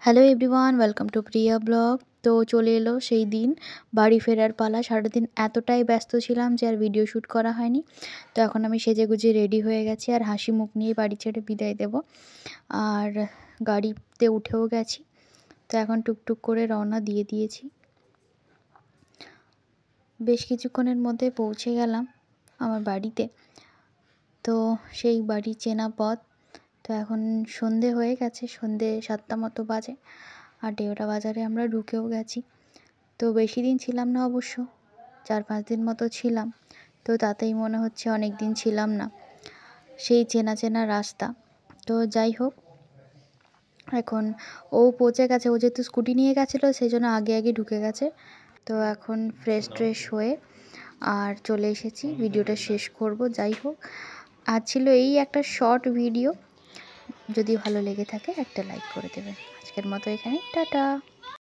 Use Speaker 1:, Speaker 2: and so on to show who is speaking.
Speaker 1: Hello everyone, welcome to Priya blog. তো চলে এলো সেই দিন, বাড়ি ফেরার পালা। সারাদিন এতটাই ব্যস্ত ছিলাম যে আর ভিডিও শ্যুট করা হয়নি। তো এখন আমি সেজেগুজে রেডি হয়ে গেছি আর হাসি মুখ নিয়ে বাড়ি ছেড়ে বিদায় দেব। আর গাড়িতে উঠেও গেছি। তো এখন টুকটুক করে রওনা দিয়ে দিয়েছি। বেশ কিছুক্ষণের মধ্যে পৌঁছে গেলাম আমার বাড়িতে। তো সেই বাড়ি চেনা পথ। তো এখন সন্ধে হয়ে গেছে, সন্ধে 7টা মতো বাজে। আর ডেওড়া বাজারে আমরা ঢুকেও গেছি। তো বেশি দিন ছিলাম না অবশ্য, 4-5 দিন মতো ছিলাম। তো তাতেই মনে হচ্ছে অনেক দিন ছিলাম না, সেই চেনা চেনা রাস্তা। তো যাই হোক, এখন ও পৌঁছে গেছে। ও যেহেতু স্কুটি নিয়ে গেছিলো সেই জন্য আগে আগে ঢুকে গেছে। তো এখন ফ্রেশ হয়ে আর চলে এসেছি, ভিডিওটা শেষ করব। যাই হোক, আজ ছিল এই একটা শর্ট ভিডিও। যদি ভালো লেগে থাকে একটা লাইক করে দেবেন। আজকের মতো এখানে টাটা।